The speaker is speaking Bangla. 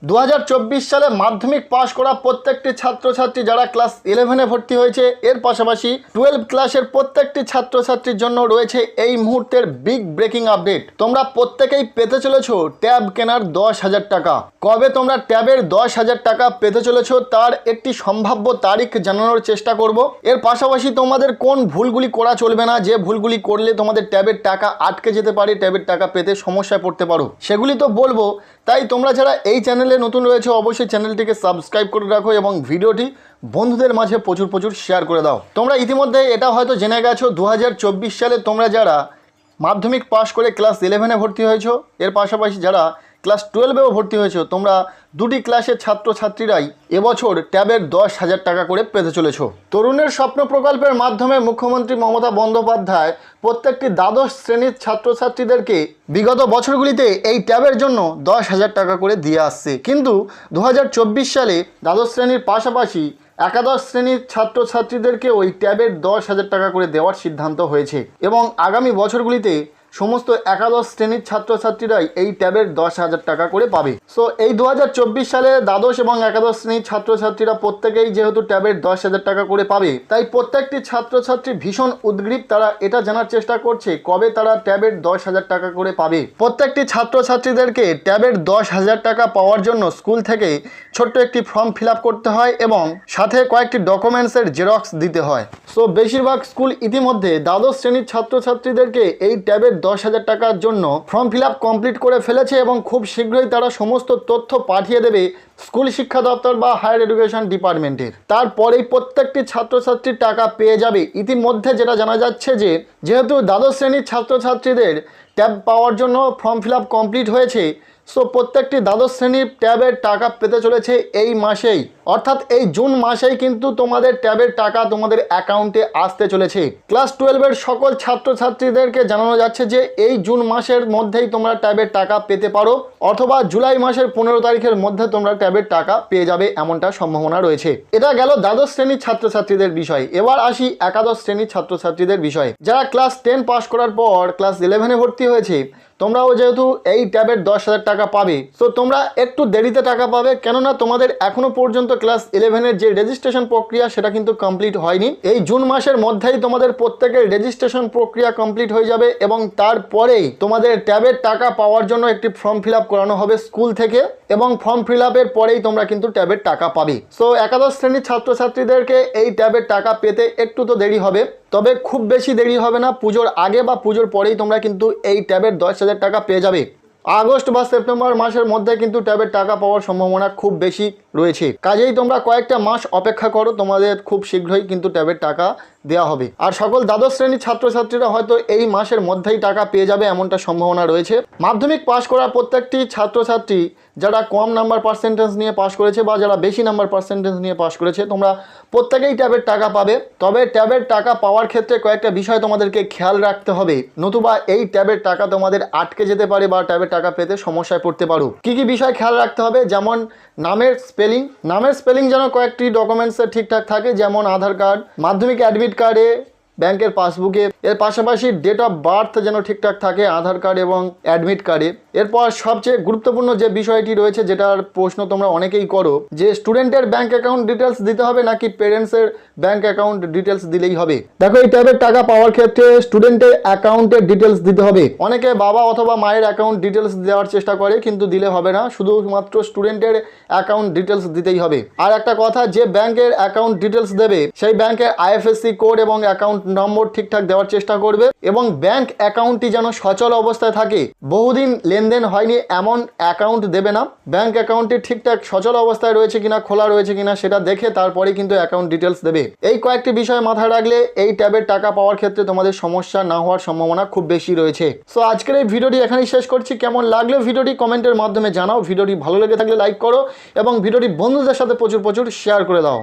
2024 সালে মাধ্যমিক পাশ করা প্রত্যেকটি ছাত্রছাত্রী যারা ক্লাস 11-এ ভর্তি হয়েছে, এর পাশাপাশি 12 ক্লাসের প্রত্যেকটি ছাত্রছাত্রীর জন্য রয়েছে এই মুহূর্তের বিগ ব্রেকিং আপডেট। তোমরা প্রত্যেকেই পেতে চলেছো ট্যাব কেনার 10,000 টাকা। কবে তোমরা ট্যাবের 10,000 টাকা পেতে চলেছো তার একটি সম্ভাব্য তারিখ জানানোর চেষ্টা করব। এর পাশাপাশি তোমাদের কোন ভুলগুলি করা চলবে না, যে ভুলগুলি করলে তোমাদের ট্যাবের টাকা আটকে যেতে পারে, ট্যাবের টাকা পেতে সমস্যায় পড়তে পারো, সেগুলি তো বলবো। তাই তোমরা যারা এই চ্যানেলে নতুন রয়েছে অবশ্যই চ্যানেলটিকে সাবস্ক্রাইব করে রাখো এবং ভিডিওটি বন্ধুদের মাঝে প্রচুর শেয়ার করে দাও। তোমরা ইতিমধ্যে এটা হয়তো জেনে গেছো 2024 সালে তোমরা যারা মাধ্যমিক পাশ করে ক্লাস 11-এ ভর্তি হয়েছো, এর পাশাপাশি যারা ক্লাস 12-এও ভর্তি হয়েছো, তোমরা দুটি ক্লাসের ছাত্রছাত্রীরাই এবছর ট্যাবের 10,000 টাকা করে পেতে চলেছো। তরুণের স্বপ্ন প্রকল্পের মাধ্যমে মুখ্যমন্ত্রী মমতা বন্দ্যোপাধ্যায় প্রত্যেকটি দ্বাদশ শ্রেণীর ছাত্রছাত্রীদেরকে বিগত বছরগুলিতে এই ট্যাবের জন্য 10,000 টাকা করে দিয়ে আসছে। কিন্তু 2024 সালে দ্বাদশ শ্রেণীর পাশাপাশি একাদশ শ্রেণীর ছাত্রছাত্রীদেরকে ওই ট্যাবের 10,000 টাকা করে দেওয়ার সিদ্ধান্ত হয়েছে এবং আগামী বছরগুলিতে সমস্ত একাদশ শ্রেণীর ছাত্রছাত্রীরাই এই ট্যাবের 10,000 টাকা করে পাবে। সো এই 2024 সালে দ্বাদশ এবং একাদশ শ্রেণীর ছাত্রছাত্রীরা প্রত্যেকেই যেহেতু ট্যাবের 10,000 টাকা করে পাবে, তাই প্রত্যেকটি ছাত্রছাত্রী ভীষণ উদ্গ্রীব। তারা এটা জানার চেষ্টা করছে কবে তারা ট্যাবের 10,000 টাকা করে পাবে। প্রত্যেকটি ছাত্রছাত্রীদেরকে ট্যাবের 10,000 টাকা পাওয়ার জন্য স্কুল থেকে ছোট্ট একটি ফর্ম ফিল আপ করতে হয় এবং সাথে কয়েকটি ডকুমেন্টসের জেরক্স দিতে হয়। সো বেশিরভাগ স্কুল ইতিমধ্যে দ্বাদশ শ্রেণীর ছাত্রছাত্রীদেরকে এই ট্যাবের 10,000 টাকার জন্য ফর্ম ফিল আপ কমপ্লিট করে ফেলেছে এবং খুব শীঘ্রই তারা সমস্ত তথ্য পাঠিয়ে দেবে স্কুল শিক্ষা দপ্তর বা হায়ার এডুকেশন ডিপার্টমেন্টের। তারপরেই প্রত্যেকটি ছাত্রছাত্রীর টাকা পেয়ে যাবে। ইতিমধ্যে যেটা জানা যাচ্ছে যে যেহেতু দ্বাদশ শ্রেণীর ছাত্রছাত্রীদের ট্যাব পাওয়ার জন্য ফর্ম ফিল আপ কমপ্লিট হয়েছে, সো প্রত্যেকটি দ্বাদশ শ্রেণীর ট্যাবের টাকা পেতে চলেছে এই মাসেই, অর্থাৎ এই জুন মাসেই কিন্তু তোমাদের ট্যাবের টাকা তোমাদের অ্যাকাউন্টে আসতে চলেছে। ক্লাস 12-এর সকল ছাত্রছাত্রীদেরকে জানানো যাচ্ছে যে এই জুন মাসের মধ্যেই তোমরা ট্যাবের টাকা পেতে পারো, অথবা জুলাই মাসের 15 তারিখের মধ্যে তোমরা ট্যাবের টাকা পেয়ে যাবে, এমনটা সম্ভাবনা রয়েছে। এটা গেল দ্বাদশ শ্রেণীর ছাত্রছাত্রীদের বিষয়। এবার আসি একাদশ শ্রেণীর ছাত্রছাত্রীদের বিষয়ে। যারা ক্লাস 10 পাস করার পর ক্লাস 11-এ ভর্তি হয়েছে, তোমরাও যেহেতু এই ট্যাবের 10,000 টাকা পাবে, সো তোমরা একটু দেরিতে টাকা পাবে, কেননা তোমাদের এখনো পর্যন্ত ক্লাস 11-এর যে রেজিস্ট্রেশন প্রক্রিয়া সেটা কিন্তু কমপ্লিট হয়নি। এই জুন মাসের মধ্যেই তোমাদের প্রত্যেকের রেজিস্ট্রেশন প্রক্রিয়া কমপ্লিট হয়ে যাবে এবং তারপরেই তোমাদের ট্যাবের টাকা পাওয়ার জন্য একটি ফর্ম ফিল আপ করানো হবে স্কুল থেকে এবং ফর্ম ফিল আপের পরেই তোমরা কিন্তু ট্যাবের টাকা পাবে। সো একাদশ শ্রেণীর ছাত্রছাত্রীদেরকে এই ট্যাবের টাকা পেতে একটু তো দেরি হবে, তবে খুব বেশি দেরি হবে না। পুজোর আগে বা পুজোর পরেই তোমরা কিন্তু এই ট্যাবের 10,000 টাকা পেয়ে যাবে। আগস্ট বা সেপ্টেম্বর মাসের মধ্যে কিন্তু ট্যাবের টাকা পাওয়ার সম্ভাবনা খুব বেশি রয়েছে। কাজেই তোমরা কয়েকটা মাস অপেক্ষা করো, তোমাদের খুব শীঘ্রই কিন্তু ট্যাবের টাকা দেওয়া হবে। আর সকল দ্বাদশ শ্রেণীর ছাত্রছাত্রীরা হয়তো এই মাসের মধ্যেই টাকা পেয়ে যাবে, এমনটা সম্ভাবনা রয়েছে। মাধ্যমিক পাশ করা প্রত্যেকটি ছাত্রছাত্রী যারা কম নাম্বার পার্সেন্টেজ নিয়ে পাশ করেছে বা যারা বেশি নাম্বার পার্সেন্টেজ নিয়ে পাশ করেছে, তোমরা প্রত্যেকেই ট্যাবের টাকা পাবে। তবে ট্যাবের টাকা পাওয়ার ক্ষেত্রে কয়েকটা বিষয় তোমাদেরকে খেয়াল রাখতে হবে, নতুবা এই ট্যাবের টাকা তোমাদের আটকে যেতে পারে বা ট্যাবের টাকা পেতে সমস্যায় পড়তে পারো। কি কি বিষয় খেয়াল রাখতে হবে? যেমন নামের স্পেলিং যেন কয়েকটি ডকুমেন্টসে ঠিকঠাক থাকে, যেমন আধার কার্ড, মাধ্যমিক অ্যাডমিট কার্ডে, ব্যাংকের পাসবুকে। এর পাশাপাশি ডেট অফ বার্থ যেন ঠিকঠাক থাকে আধার কার্ড এবং অ্যাডমিট কার্ডে। এরপর সবচেয়ে গুরুত্বপূর্ণ যে বিষয়টি রয়েছে, যেটার প্রশ্ন তোমরা অনেকেই করো, যে স্টুডেন্টের ব্যাংক অ্যাকাউন্ট ডিটেলস দিতে হবে নাকি পেরেন্টসের ব্যাংক অ্যাকাউন্ট ডিটেলস দিলেই হবে? দেখো, এই ট্যাবের টাকা পাওয়ার ক্ষেত্রে স্টুডেন্টের অ্যাকাউন্টের ডিটেলস দিতে হবে। অনেকে বাবা অথবা মায়ের অ্যাকাউন্ট ডিটেলস দেওয়ার চেষ্টা করে, কিন্তু দিলে হবে না, শুধুমাত্র স্টুডেন্টের অ্যাকাউন্ট ডিটেলস দিতেই হবে। আর একটা কথা, যে ব্যাংকের অ্যাকাউন্ট ডিটেলস দেবে সেই ব্যাংকের আইএফএসসি কোড এবং অ্যাকাউন্ট নম্বর ঠিকঠাক দেওয়ার চেষ্টা করবে এবং ব্যাংক অ্যাকাউন্টটি যেন সচল অবস্থায় থাকে। বহুদিন লেনদেন হয়নি এমন অ্যাকাউন্ট দেবে না। ব্যাংক অ্যাকাউন্টটি ঠিকঠাক সচল অবস্থায় রয়েছে কিনা, খোলা রয়েছে কিনা সেটা দেখে তারপরে কিন্তু অ্যাকাউন্ট ডিটেলস দেবে। এই কয়েকটি বিষয় মাথায় রাখলে এই ট্যাবের টাকা পাওয়ার ক্ষেত্রে তোমাদের সমস্যা না হওয়ার সম্ভাবনা খুব বেশি রয়েছে। সো আজকের এই ভিডিওটি এখানেই শেষ করছি। কেমন লাগলো ভিডিওটি কমেন্টের মাধ্যমে জানাও। ভিডিওটি ভালো লেগে থাকলে লাইক করো এবং ভিডিওটি বন্ধুদের সাথে প্রচুর শেয়ার করে দাও।